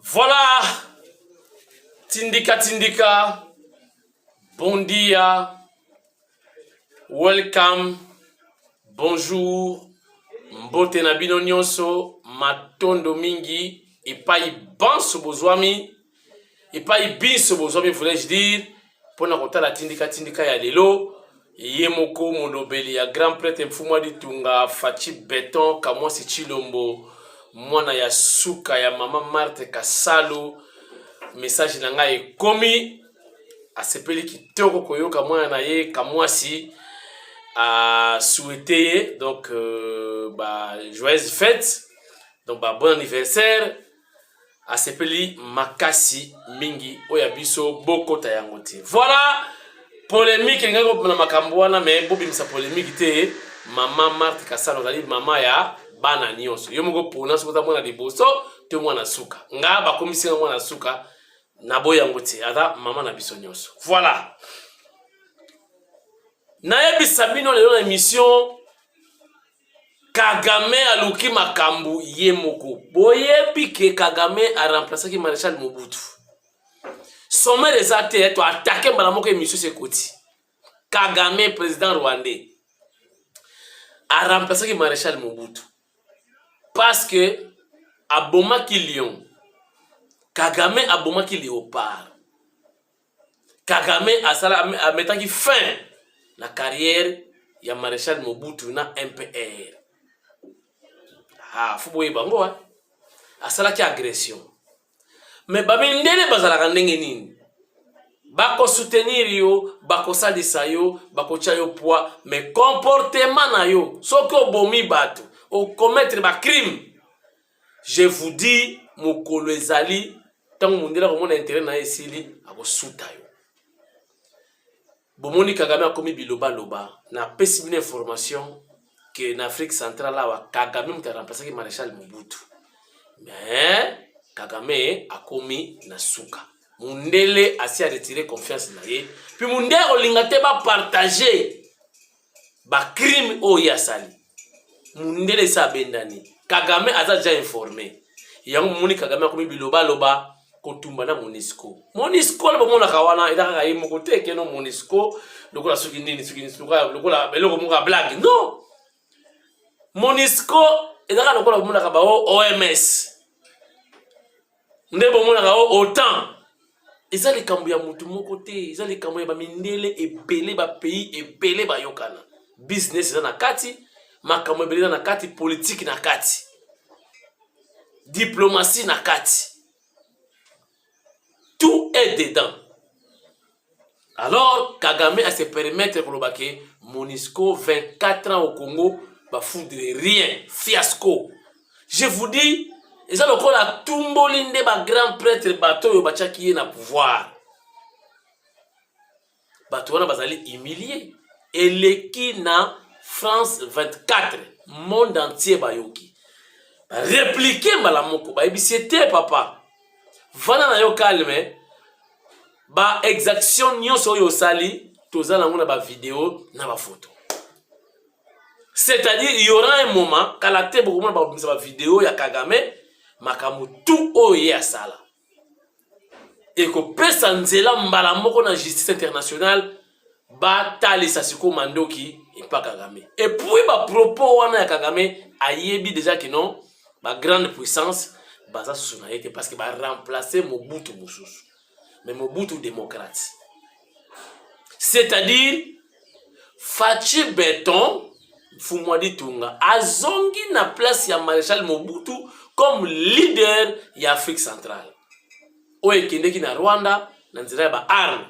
Voilà, Tindika, bon dia, welcome, bonjour, mbote na bino nyonso, matondo mingi, epai banso bozwami, epai binso bozwami, voulais-je dire, pona kotala Tindika ya lelo, yemoko molobeli ya grand prêtre mfumwa ditunga, Fachi Beton, Kamwasi Chilombo, mwana ya suka ya mama Marthe Kasalo, message na ngai ekomi asepeli kitoko koyoka mwana na ye Kamwasi a souhaité donc joyeuse fête, donc bon anniversaire asepeli makasi mingi oya biso bokota yango te. Voilà polémique ngai ko na makambo wana mais bobimisa polémique te. Mama Marthe Kasalo zali mama ya bana nyonso yo moko pona soko mwana liboso te mwana suka nga bakomisi mwana suka na boyango te ata mama na biso nyonso. Voilà, nayebisa bino lelo na émission Kagame aluki makambu ye moko. Boyebi ke Kagame a remplacé ki Maréchal Mobutu. Sommet des athées to attaquer mbala moko émission sekoti. Kagame président rwandais a remplacé ki Maréchal Mobutu parce que abomaki lion, Kagame abomaki léopard, Kagame a metaki fin la carrière ya Maréchal Mobutu na MPR. Ah, fuboye bango wa asalaki agression. Mais babindele bazalaka ndenge nini? Bako soutenir yo, bako salisa yo, bako chayo poids, mais comportement na yo, soki obomi bato, o commettre ba crime. Je vous dis, mokolo ezali, tango mundela komona intérêt na esili, ako suta yo. Bomoni Kagame akomi biloba loba, na pesi bine information que en Afrique centrale là Kagame muta remplacer Maréchal Mobutu. Mais Kagame akomi na suka. Mundele asi a retiré confiance na ye. Puis mundele olingate ba partager ba crime o yasali. Mundele sa bendani. Kagame aza déjà informé. Yango moni Kagame akomi biloba loba kotumba na Monisco. Monisco le bomona kawana ida ka yimo kote keno Monisco lokola soki nini soki lokola beloko muka blague. Non. Monisco ida ka lokola bomona ka ba OMS. Nde bomona ka OTAN. Ils ont les cambouis à mon côté, ils ont les cambouis à mindele et belé ba pays et belé ba yokana. Business dans la kati, ma cambouis belé dans la kati, politique na kati, diplomatie na kati. Tout est dedans. Alors, Kagame a se permettre pour le baquet, Monisco, 24 ans au Congo, ba foudre rien, fiasco. Je vous dis, ils ont encore la tumbolinde ba grand prêtre bateau yo bachaki na pouvoir. Bateau wana bazali humilié. Et leki na France 24, monde entier bayoki. Répliquer malamoko ba ebisete papa. Vana na yo calme. Ba exaction nyonso yo sali, tozala ngona ba vidéo na ba photo. C'est-à-dire il y aura un moment quand la tête beaucoup ba vidéo ya Kagame makamu tout oye asala. Et que pesa nzela mbala moko na justice internationale batali sasiko mandoki et pas Kagame. Et puis ba propos wana ya Kagame ayebi déjà que non ba grande puissance baza sonaité parce que ba remplacer Mobutu mususu. Mais Mobutu démocrate. C'est-à-dire Fachi Beton Fumwa Ditunga azongi na place ya Maréchal Mobutu comme leader ya Afrique centrale. Oye kendeki na Rwanda na nzira ba arme.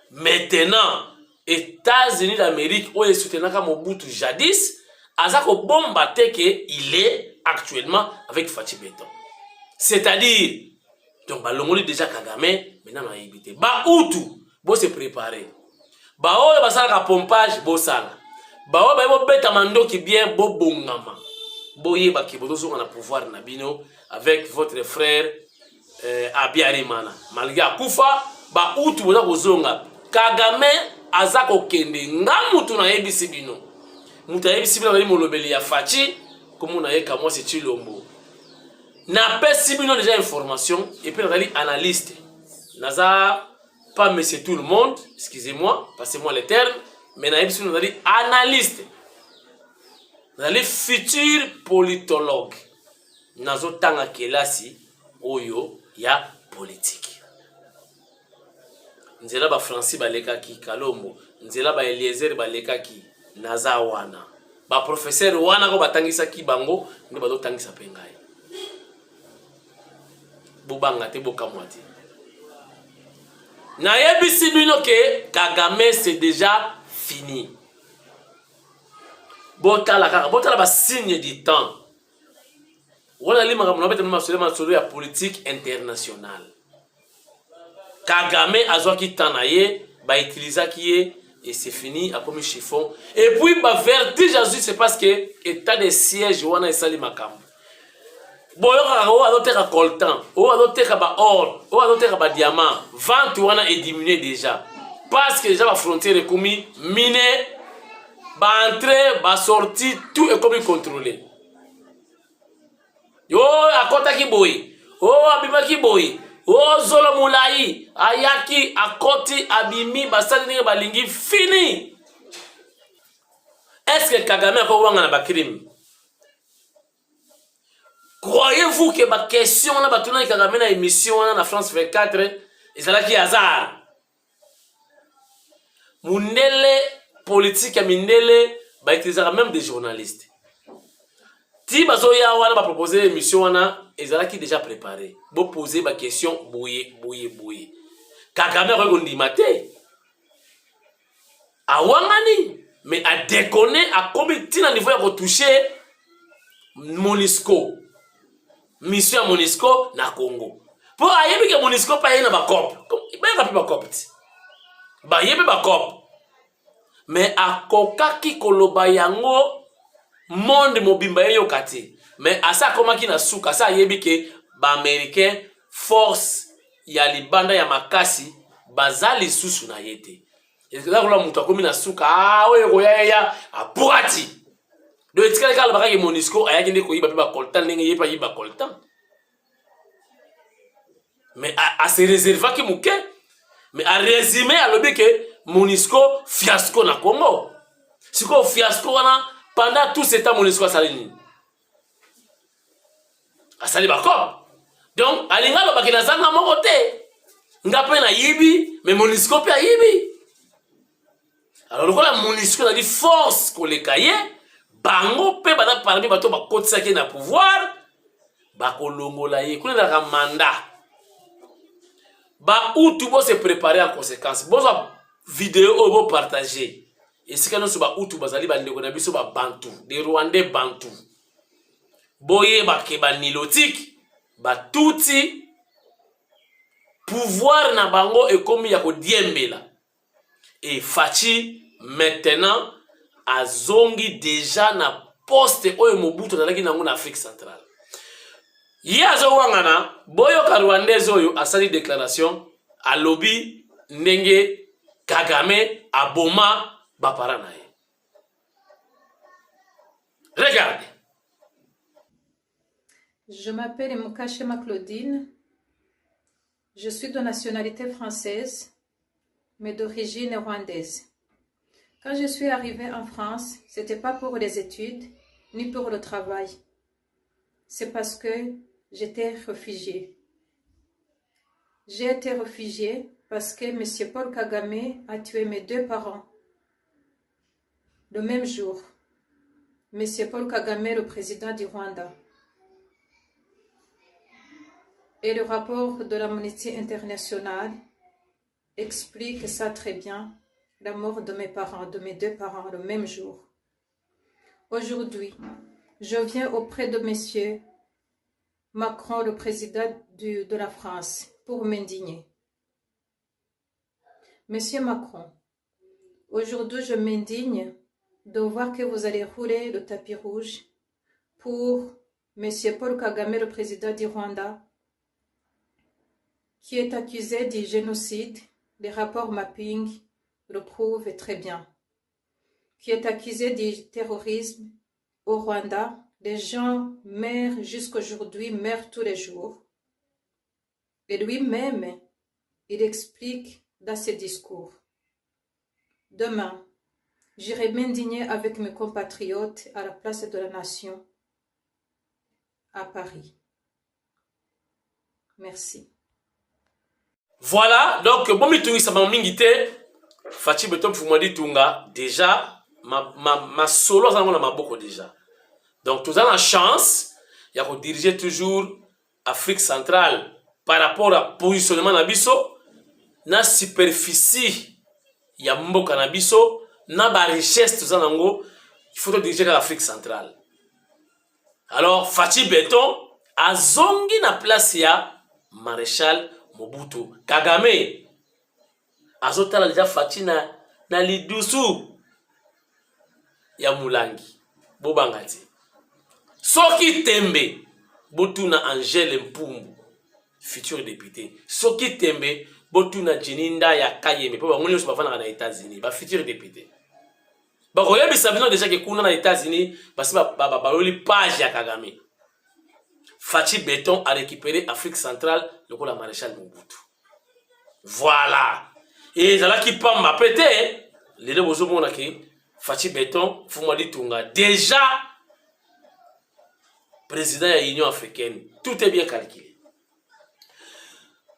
Maintenant, États-Unis d'Amérique oye soutenaka Mobutu jadis azako bomba teke il est actuellement avec Fachi Beton. C'est-à-dire donc ba longoli déjà Kagame maintenant na yibité. Ba utu bo se préparer. Ba oye basala pompage bo sala. Ba oye ba beta mandoki bien bo bongama. Boye baki bozo na pouvoir na bino avec votre frère Abiyarimana. Malgré akufa ba utu boza kozonga. Kagame azako kende ngamutu na yebisi bino. Muta yebisi bino na molobeli ya Fachi komo na ye Kamwasi Chilombo. n'a pas si bien déjà information et puis on a dit analyste. Naza pas monsieur tout le monde, excusez-moi, passez-moi les termes, mais on a dit analyste. On a dit futur politologue. Nazo tanga kelasi oyo ya politique. Nzela ba Francis balekaki Kalombo, nzela ba Eliezer balekaki naza wana. Ba professeur wana ko batangisa ki bango, ndi bazo tangisa pengai. Bobanga te bokamwati. Na yebisi bino ke Kagame c'est déjà fini. Botala ba signe du temps. Wala li makambo na bete masolo ya politique internationale. Kagame azwaki tanaye ba utilisaki ye et c'est fini a comme chiffon et puis ba vertige azu c'est parce que état de siège wana esali makambo. Boyo ka o azoteka coltan, o azoteka ba or, o azoteka ba diamant, vente wana est diminué déjà parce que déjà la frontière est commis miné, ba entrée, ba sortie, tout est comme contrôlé. Yo akota ki boy, o abima ki boy, o zolo mulai, ayaki akoti abimi basali ninge balingi fini. Est-ce que Kagame a wanga na ba crime? Croyez-vous que ma question na batuna Kagame na émission na France 24 ezalaki hasard? Mundele politique ya mindele ba utilisera même des journalistes. Si bazo ya wana ba proposer émission wana ezalaki déjà préparé. Bo poser ba question boye. Kagame ko ndima te. A wangani mais a déconner a combien tina niveau ya ko toucher MONUSCO. Mission à MONUSCO na Congo. Pour ayebi que MONUSCO pa yena ba cop. Ba yena ba cop. Ba yebi ba cop. Mais akokaki koloba yango monde mobimba yo kati. Mais asa komaki na suka asa yebi ke ba américain force ya libanda ya makasi bazali susu na yete. Est-ce que là on muta komi na suka oye koya ya apurati. Do etikala kala bakaki MONUSCO ayaki ndeko yiba ba coltan ndenge yepa yiba coltan. Mais a se réserva ki muke. Mais a résumé à lobi ke MONUSCO fiasco na Congo. Siko fiasco wana pendant tout ce temps MONUSCO asali. Asali bako. Donc alinga lo bakina zanga moko te. Nga pe na yibi mais MONUSCO pe yibi. Alors le la MONUSCO a dit force ko le kaye bango pe bana parmi bato ba kotisaki na pouvoir ba kolongola ye kuna na mandat. Ba ou tout bo se préparer en conséquence. Bo vidéo au bo partager. Et ce que nous sommes ou tout bazali ba ndeko na biso ba bantu, des Rwandais bantu. Boye ba ke ba nilotique, ba touti pouvoir na bango et comme ya ko diembela. Et Fachi maintenant a zongi déjà na poste oyo Mobutu na laki nango na Afrique centrale. Yazo wangana boyo ka Rwandais oyo asali déclaration a lobby ndenge Kagame aboma bapara na ye. Regardez. Je m'appelle Mukashema Claudine. Je suis de nationalité française, mais d'origine rwandaise. Quand je suis arrivée en France, ce n'était pas pour les études, ni pour le travail. C'est parce que j'étais réfugiée. J'ai été réfugiée parce que M. Paul Kagame a tué mes deux parents. Le même jour, M. Paul Kagame, le président du Rwanda. Et le rapport de l'Amnesty International explique ça très bien, la mort de mes parents, de mes deux parents, le même jour. Aujourd'hui, je viens auprès de M. Macron, le président de la France, pour m'indigner. Monsieur Macron, aujourd'hui je m'indigne de voir que vous allez rouler le tapis rouge pour M. Paul Kagame, le président du Rwanda, qui est accusé du génocide. Les rapports mapping le prouvent très bien. Qui est accusé du terrorisme au Rwanda. Des gens meurent jusqu'aujourd'hui, meurent tous les jours. Et lui-même, il explique dans ses discours. Demain, j'irai m'indigner avec mes compatriotes à la place de la nation à Paris. Merci. Voilà, donc bon mitungi sama mingite Fachi Beton Fumadi Tunga déjà ma solo ça na maboko déjà. Donc tout ça la chance il y a diriger toujours Afrique centrale par rapport à positionnement na biso na superficie ya mboka na biso na ba richesse tout ça nango il faut diriger l'Afrique centrale. Alors Fachi Beton azongi na place ya Maréchal Mobutu Kagame azotala deja Fachi na lidusu ya Mulangi bobangati soki tembe botuna Angèle Mpumbu futur député soki tembe botuna Jeninda ya Kayembe po bangoni so bafana na États-Unis ba futur député ba koyebisa bino deja ke kuna na États-Unis basi ba yoli page ya Kagame. Fachi Beton a récupéré Afrique centrale le coup la Maréchal Mobutu. Voilà. Et là qui pamba pété les deux bozo mona ki Fachi Beton Fumadi Tunga déjà président de l'Union africaine. Tout est bien calculé.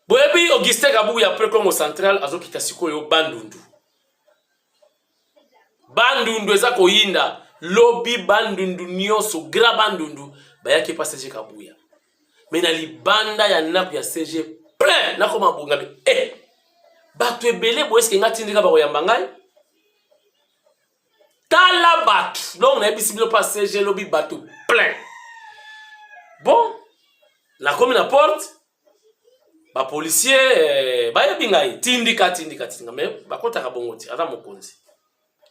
Boyebi Augustin Kabuya après Congo central azo kitasiko yo Bandundu. Bandundu ezako yinda lobby Bandundu nyonso gra Bandundu bayaki pa CG Kabuya. Mais na libanda ya naku ya CG plein na koma bungabe batu ebele bo eske ngati ndika ba koyamba ngai tala batu donc na ebisibilo pa CG lobby batu plein. Bon la commune à porte ba policier ba yebingai tindika mais ba kota ka bongoti ata mokonzi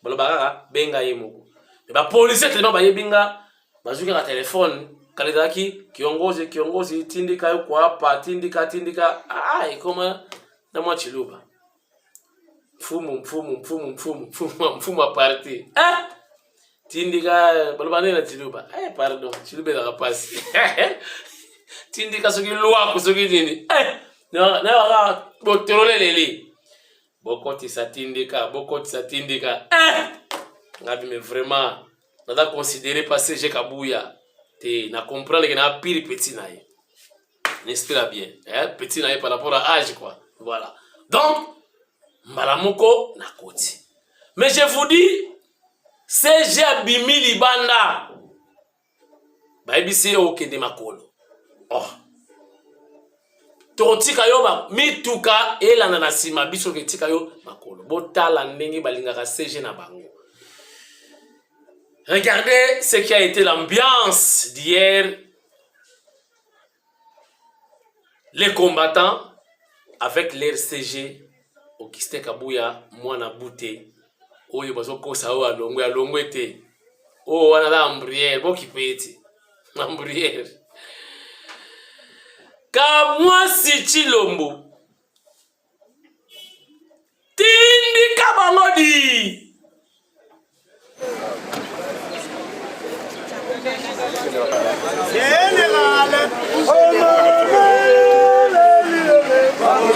balo bakaka benga ye moko mais ba policier tellement ba yebinga bazuki ka téléphone kalidaki kiongozi tindika yo kwa hapa tindika ikoma na mwa chiluba mfumu a parti tindika balobane na chiluba pardon chiluba la rapasi tindika soki lwa kusoki nini na waka botorole leli bokoti sa tindika ngabi mais vraiment nada considérer passer CG Kabuya na comprendre que na pire petit naïe n'espère bien petit naïe par rapport à âge quoi. Voilà donc malamoko na koti mais je vous dis CG abimi libanda baibisi oke de makolo totika yo ba mituka elanda na sima biso ke tika yo makolo botala ndenge balingaka CG na bango. Regardez ce qui a été l'ambiance d'hier. Les combattants avec leur CG Augustin Kabuya mwana bute oyo bazoko sawa alongwe wana la ambrière bokipeti ambrière kamwa si chilombo tindi kabangodi Vamos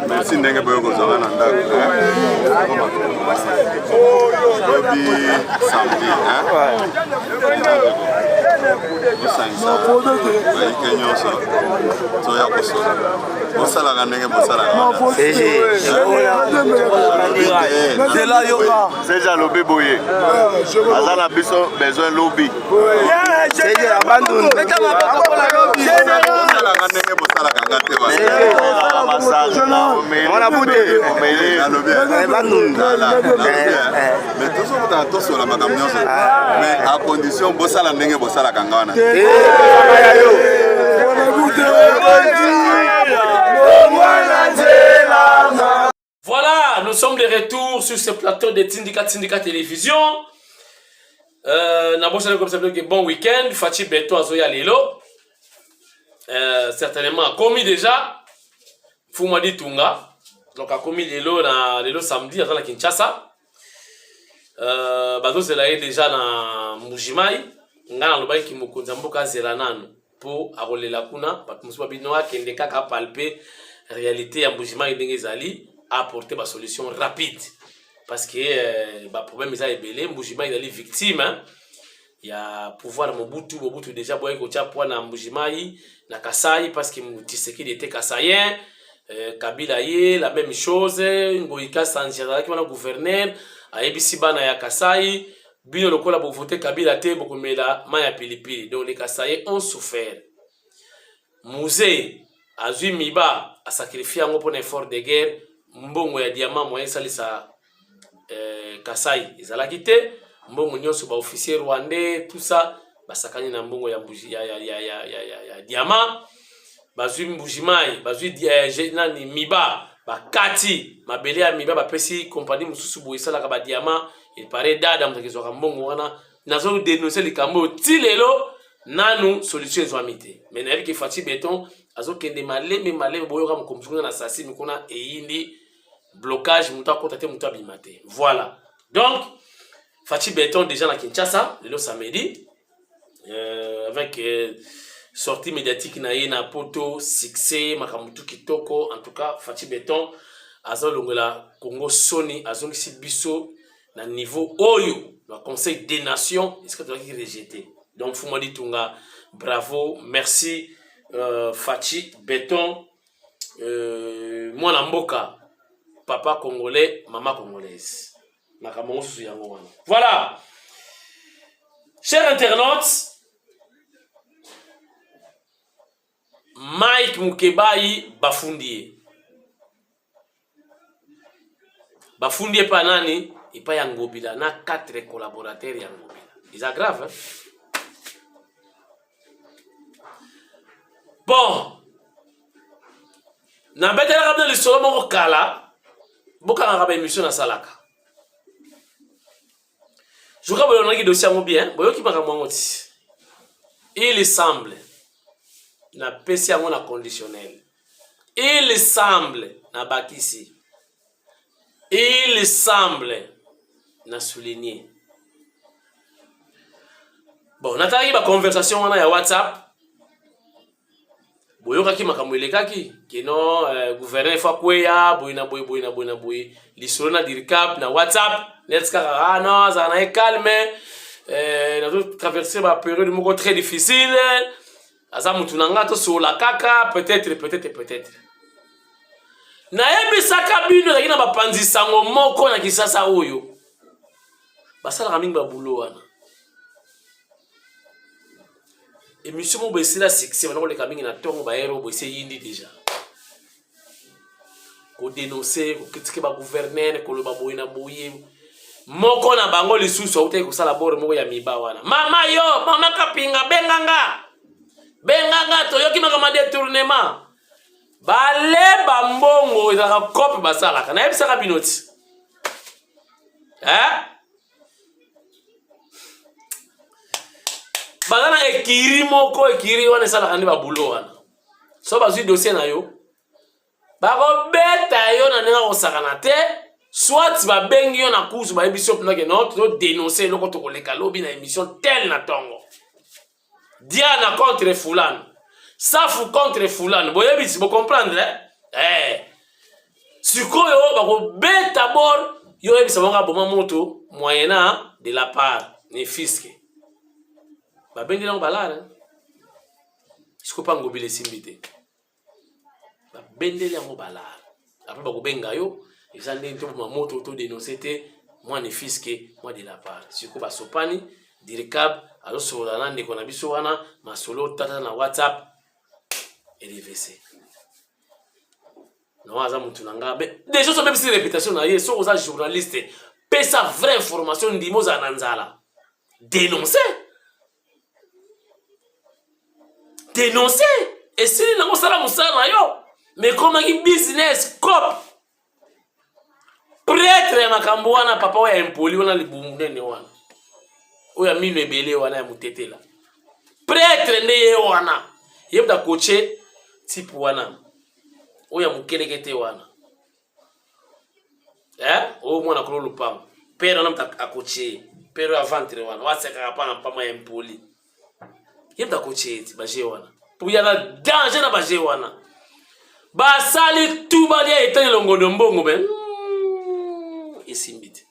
Merci ndenge boyo kozala na ndako lobi samedi osangisa bayike nyonso toya kosola bosalaka ndenge bosalaka seja lobi boye aza na biso besoin lobi bosalaka ndenge bosalaka nga te mais tozokutana tosola makambo nyonso mais à condition bosala ndenge bosalaka nga wana Voilà, nous sommes de retour sur ce plateau de Tindika Télévision. Bon week-end, Fatih Beto Azoya Lelo. Certainement a commis déjà Fumadi Tunga. Donc a commis Lelo samedi à la Kinshasa. Bazo Zelaye déjà na Mujimai. Ngana Lobai ki Mukunzamboka Zelanano. Pour Arolela Kuna. Parce que Moussa Binoa qui n'est qu'à palper réalité à Mujimai Dengezali. Apporter ma solution rapide. parce que problème eza ebele Mbujima il est victime hein? Il y a pouvoir Mobutu déjà boye ko tia poa na Mbujimai na Kasai parce que Tshisekedi était Kasayen, Kabila ye la même chose, Ngoïka Sanjara qui wana gouverneur ayebisi bana ya Kasai bino lokola bo voter Kabila te bokomela maya pilipili. Donc les Kasai ont souffert. Musée azui miba a sacrifié ngo pour un effort de guerre mbongo ya diamant moyen salisa Kasai ezalaki te mbongo nyonso ba officier rwandais tout ça basakani na mbongo ya mbuji ya diamant bazui Mbujimai bazui nani miba bakati mabele ya miba bapesi compagnie mususu bo esala ka ba diamant il paraît dada mutakizo ka mbongo wana nazo dénoncer likambo tilelo nanu solution ezwamite mais na ki Fachi Beton azokende maleme boyoka mukomsunga na sasi mikona eyindi blocage muta kotate muta bimate. Voilà. Donc Fachi Beton déjà na Kinshasa le samedi avec sortie médiatique na yena poto succès makamutu kitoko. En tout cas Fachi Beton azolongola Congo Soni azongisi biso na niveau oyo le Conseil des Nations est-ce que tu as rejeté. Donc Fumadi Tunga bravo, merci Fachi Beton, moi Mboka, papa congolais, maman congolaise. Voilà. Chers internautes, Mike Mukebai Bafundie. Bafundie pa nani, il pa yangobila na 4 collaborateurs yangobila. C'est grave, hein? Bon, na betela kabna lisolo moko kala boka ngaba émission na salaka. Je crois que vous avez dossier bien, boyo ki baka mwangoti. Il semble na pesi yango na conditionnel. Il semble na bakisi. Il semble na souligner. Bon, nataki ba conversation wana ya WhatsApp. Boyoka ki makambo elekaki kino gouverneur fa kweya boyina boy lisolo na diricap na WhatsApp let's ka non ça na calme na tout traverser ba période moko très difficile asa mutu nanga to so la kaka peut-être na ebisaka bino na kina ba panzisango moko na kisasa oyo basala mingi ba bulo wana émission mo besila succès wana le kamingi na tongo ba hero bo yindi déjà ko dénoncer ko critiquer ba gouverneur ko lo ba boyina boye moko na bango lisusu autai ko sala bore moko ya miba wana mama yo mama kapinga benganga to yoki makama détournement bale bambongo za copie basala kana ebisa ka binoti bazana ekiri moko ekiri wana sala kandi ba bulo wana so bazui dossier na yo bako beta yo na nenga kosakana te soit ba bengi yo na course ba émission pena ke non to dénoncer loko to koleka lobi na émission tel na tongo Diana contre Fulano Safu contre Fulano boyebisi bo comprendre sikoyo bako beta bor yo ebisa bonga boma moto moyena de la part ni fisque ba bengi na balala siko pa ngobile simbite ba bendele ya balala après ba ko benga yo ezande nto ma moto to dénoncer te moi ni fisque moi de la part siko ba sopani diricab alo sola na ndeko na biso wana masolo tata na WhatsApp LVC non aza mutu nanga déjà so même si réputation na yeso oza journaliste pesa vraie information ndimo za nanzala dénoncer et si nango sala musala yo mais comme un business cop prêtre makambo wana papa wa impoli wana libumune wana oya mino ebele wana ya mutetela prêtre ndeye wana yebda coacher type wana oya mukelekete wana o mwana kolo lupam père na mta akoche père ya ventre wana waseka pa na pama ya impoli yebda coacher ti baje wana pour ya danger na baje wana basali tuba lia etani longodo mbongo ben isimbite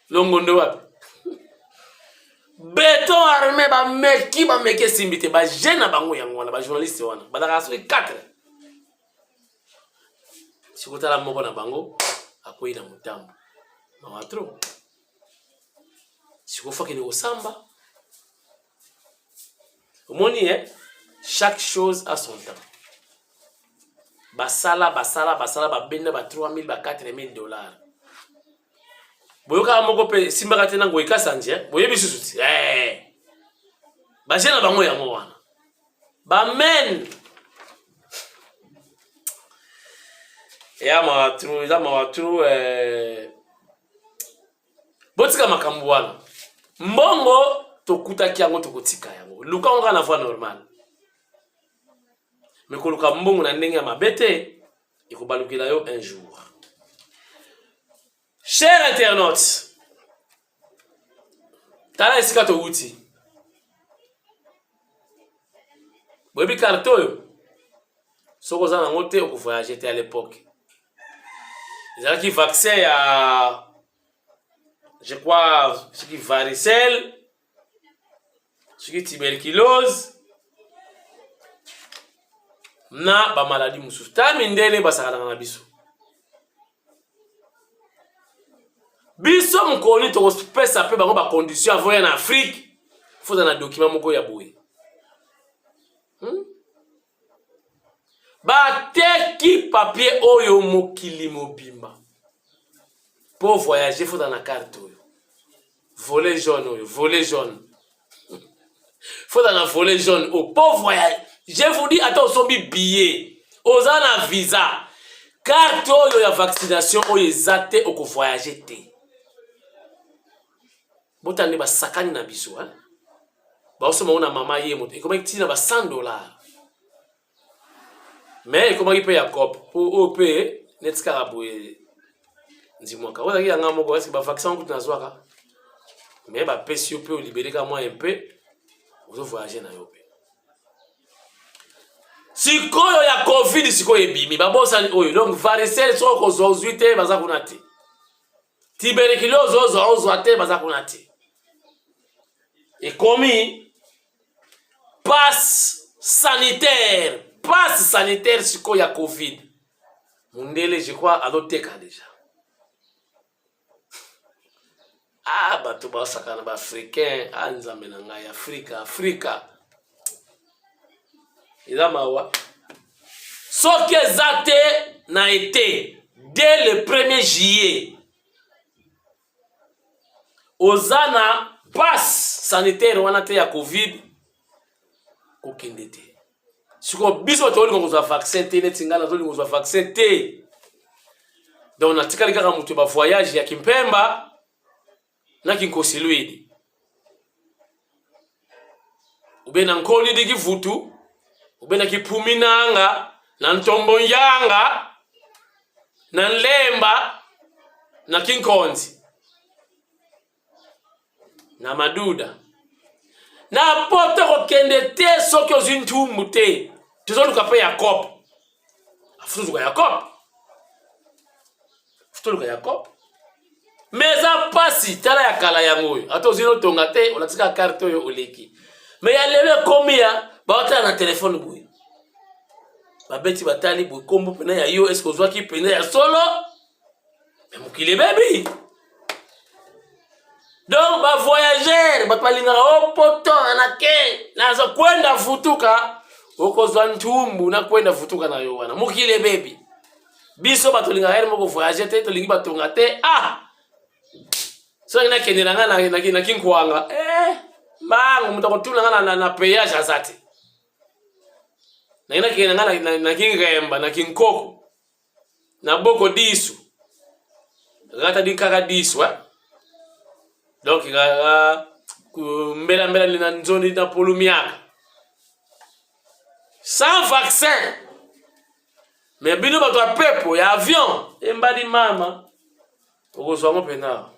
longondo wapi béton armé bameki simbi te bagene na bango yango wana bajournaliste wana bazalaka soki 4 sikotala moko na bango akwei na motambo mawa tro sikofakende kosamba omoni chaque chose a son temps basala babenda ba 3000 ba 4000 dollars boyoka moko pe simbaka te nango ekasa nje boyebi susu ti bagene na bango yango wana bamen eza mawa tru botika makambo wana mbongo tokutaki yango tokotika yango luka ngo na voie normale mais koluka mbongo na ndenge ya mabe te ekobalukela yo un jour. Chers internautes, tala esika touti boyebi carte oyo soko oza nango te okovoyage te à l'époque ezalaki vaccin ya je crois soki varicelle soki tuberculose na bamaladi mosusu tala mindele basakanaka na biso mokoni tokopesa mpe bango bacondition avoya na afrique foza na document moko ya boye bateki papier oyo mokili mobimba po voyager foza na carte oyo volet jaune oyo volet jaune foza na volet jaune oyo po voyage. Je vous dis ata osombi billet oza na visa carte oyo ya vaccination oyo eza te okovoyage te botande basakani na biso baosoma ona mama ye moto ekomaki tina ba $100 mais ekomaki mpe ya cope po oyo mpe neti kaka boye ndimwaka ozalaki yanga moko eske bavaccin kutu nazwaka mais bapesi yo mpe olibereka mwa mpe ozovoyage na yo mpe sikoyo ya covid sikoyo ebimi babosani oyo donc varicelle soko kozwa ozwi te baza kuna te tuberculose ozwa te baza kuna te ekomi passe sanitaire sikoyo ya covid mundele je crois azoteka deja bato basakana baafricain nzambe na ngai afrika eza mawa soki eza te na été dès le 1er juillet oza na passe sanitaire wana te ya covid kokende te siko biso tolinga kozwa vaccin te neti ngai nazolinga kozwa vaccin te donc natikali kaka moto bavoyage ya kimpemba na kinkosilwidi ube na nkoli diki vutu ube na kipumi nanga na ntombo nyanga na nlemba na kinkonzi na maduda na poto kokende te soki ozwi ntumbu te tozoluka mpe ya cope afutoluka ya cope mais eza mpasi tala ya kala yango oyo ata ozwi notonga te olatika karte oyo oleki mais ya lelo ekomi ya baotala na telefone boye babeti batali boye kombo pena ya yo eske ozwaki pena ya solo me mokili ebebi donc bavoyagere bato balingaka opoto nake naza kwenda vutuka okozwa ntumbu na kwenda vutuka na yo wana mokili ebebi biso bato lingaka ere moko voyage te tolingi batonga te soki nakendela nga na kinkwanga mbango moto akotuna nga na payage aza te nakendela nga na kingemba na kinkoko na boko disu gata di kaka disu donc mbela na nzoni na polumiaka sans vaccin mais bino bato ya pepo ya avion embadi mama okozwa ngo pena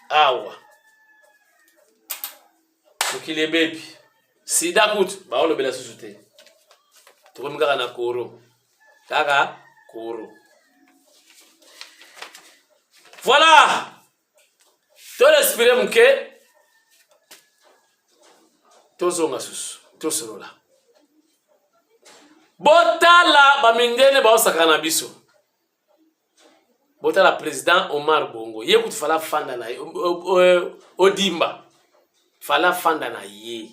awa mokili ebebi sida kutu baolobela susu te tokomi kaka na koro voilà To respire muke. Tozonga susu. Tosolola. Botala bamindene baosaka na biso. Botala président Omar Bongo. Ye kuti fala fanda na Odimba. Fala fanda na ye.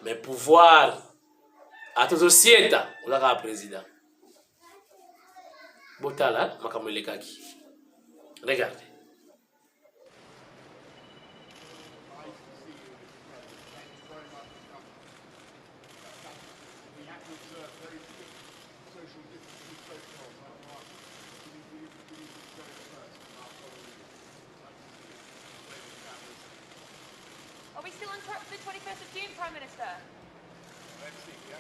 Mais pouvoir à tous sieta olaka président. Botala makamolekaki. Regardez. Are we still on track for the 21st of June, Prime Minister? Let's see, yeah.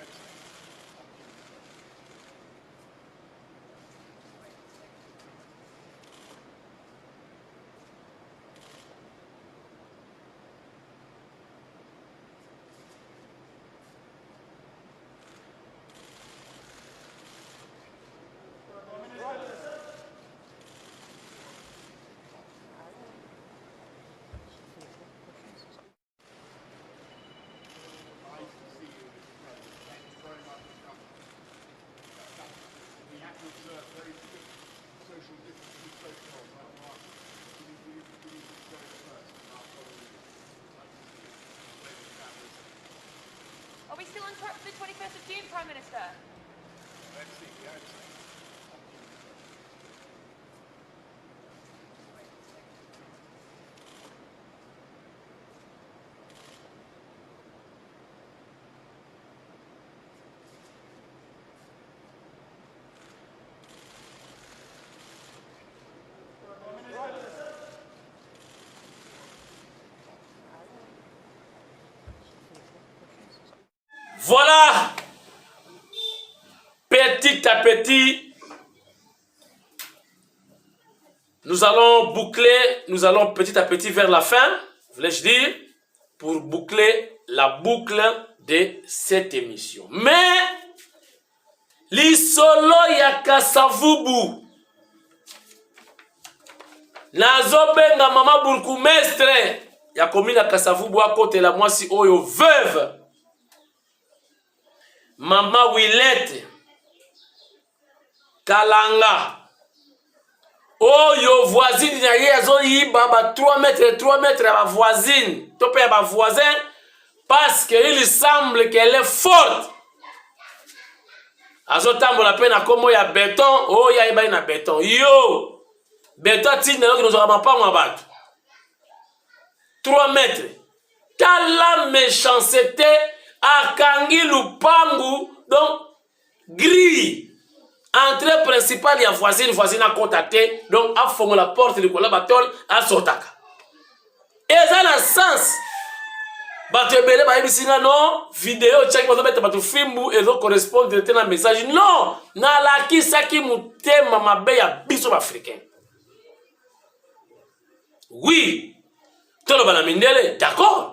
Are we still on track for the 21st of June, Prime Minister? Let's see, yeah. Voilà, petit à petit, nous allons boucler, nous allons petit à petit vers la fin, voulais-je dire, pour boucler la boucle de cette émission. Mais, l'isolo ya Kasavubu, nazobenga mama burkumestre, ya commune ya Kasavubu à côté la mwasi oyo veuve, Mama Willette Kalanga Oyo voisine na ye azo yiba ba 3 mètres à ma voisine tope ya ba voisin parce qu'il semble qu'elle est forte. Azo tambola pe na komo ya béton o ya iba na béton yo béton tina yo nous aura pas bato 3 mètres. Tala méchanceté akangi lupangu donc grille entrée principale ya voisine a contacté donc a fongo la porte de kola batol a sotaka eza na sens bato ebele ba ebisinga non vidéo check bato beta bato fimbu ezo correspondre na message non na la kisaki mutema mabe ya biso africain. Oui tolo bana mindele d'accord.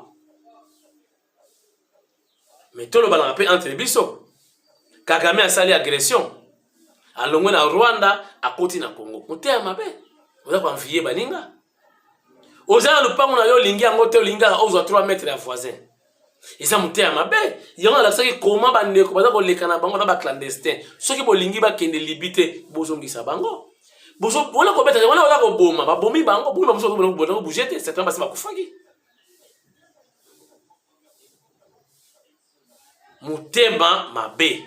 Mais tout le ballon entre biso. Kagame a sali agression. A longo na Rwanda, à côté na Congo. Mote ya mabe. Oza kwa mfiye baninga. Oza na lupango na yo lingi yango te linga ozo 3 mètres ya voisin. Eza mote ya mabe. Yango la saki koma bandeko baza ko lekana bango na ba clandestin. Soki bo lingi ba kende libité bozongisa bango. Bozo wala ko beta wala ko boma ba bomi bango bomi ba muso ko bongo boujete c'est pas ba kufaki. Mutema mabe.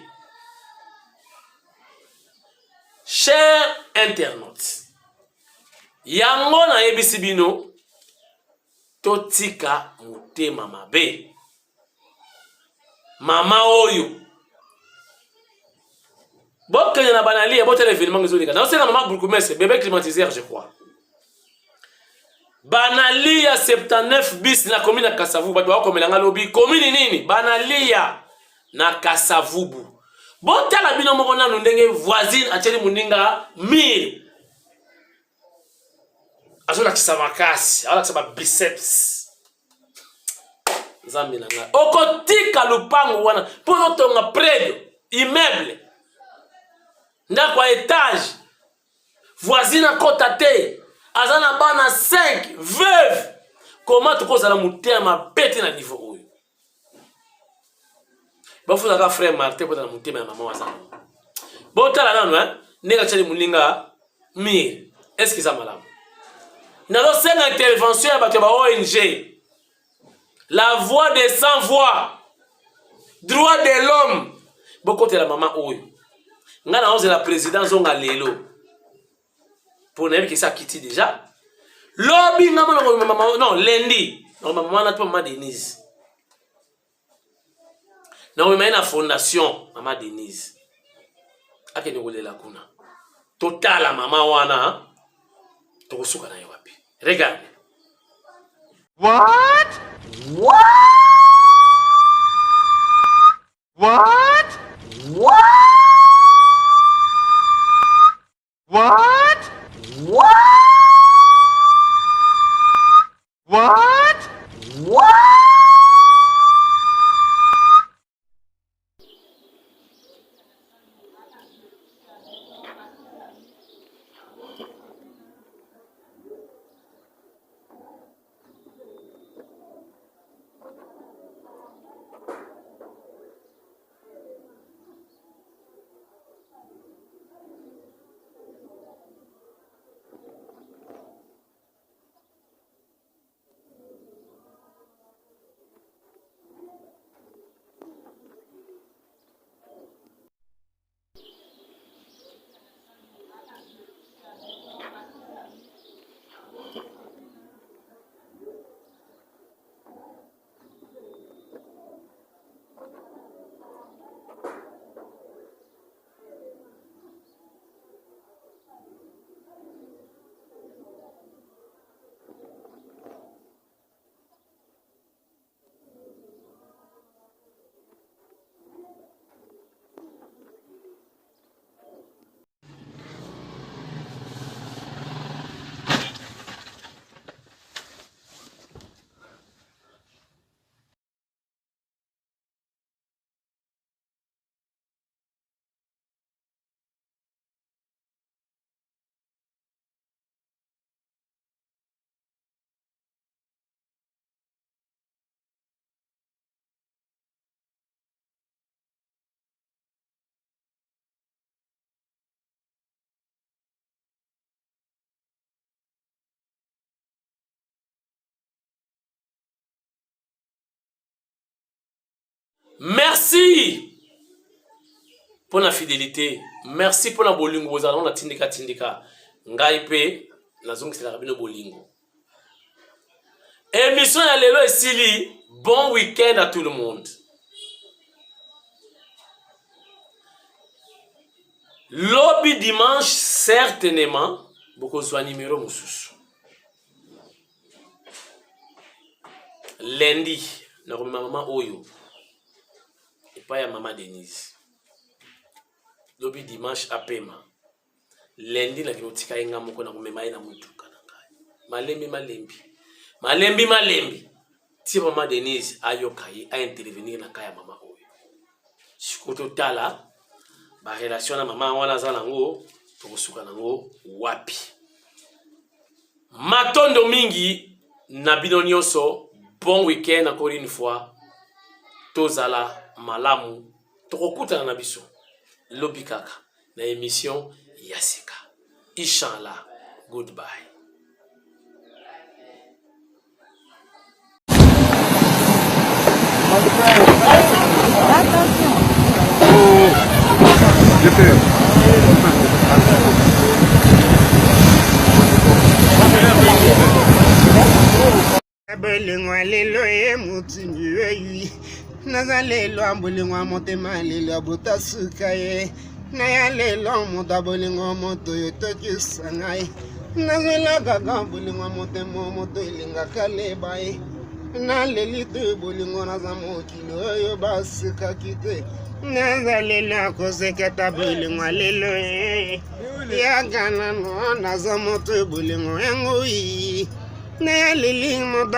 Chers internautes, yango na yebisi bino totika mutema mabe. Mama oyo bokenya na banali ya botel événement ngezolika. Na oseka mama Burkumese bébé climatiseur je crois. Banali ya 79 bis na commune ya Kasavubu bato bakomelanga lobi commune nini banalia na Kasavubu. Botala bino moko nanu ndenge voisine acheli muninga mire. Azola kisamakasi, ala kisaba biceps. Zambi nanga. Okotika lupango wana pour tonga predio immeuble. Ndakwa étage. Voisine à côté, azana bana 5 veuve. Comment tu causes la montée ma bête na niveau? Bon, faut que frère Martin pour la montée ma maman wa ça. Bon, t'as là non hein? Nega chali muninga mir. Est-ce que ça malade? Nalo c'est une intervention à battre ONG. La voix des sans voix. Droit de l'homme. Beaucoup de la maman oyo. Ngana onze la présidence zonga lelo. Pour n'aime que ça quitte déjà. Lobby maman non lundi. Non maman n'a pas maman Denise. Non mais une fondation maman Denise. Akene wole la kuna. Total la maman wana. Tokosuka na wapi. Regarde. What? What? What? What? What? What? What? What? Merci pour la fidélité. Merci pour la bolingo. Vous allons la tindika tindika. Ngaipe, la zone c'est la rabino bolingo. Émission à l'élo et Sili. Bon week-end à tout le monde. Lobby dimanche, certainement, beaucoup soit numéro moussous. Lundi, notre maman Oyo. Et pas ya maman Denise. Lobby dimanche à paiement. Lundi, la kinotika inga moko na kumema ina mutuka na kai. Malembi. Si maman Denise ayo kai a intervenir na kaya maman Oyo. Shikoto tala. Ba relation na maman wana za nango tokosuka nango wapi. Matondo mingi na bino nyonso. Bon week-end encore une fois. Tozala malamu. Tokokuta na biso. Lobby kaka. Na émission Yasika. Inshallah. Goodbye. Bolingwa lelo e mutimi weyi nazalelo ambolingwa motema lelo botasuka ye na ya lelo moto bolingwa moto yotokisa ye nazela gaga bolingwa motema moto ilinga kaleba ye na lelito bolingwa nazamo kilo yo basika kite nazalelo akoseketa bolingwa lelo ya gana no nazamo to bolingwa yango yi na ya leli moto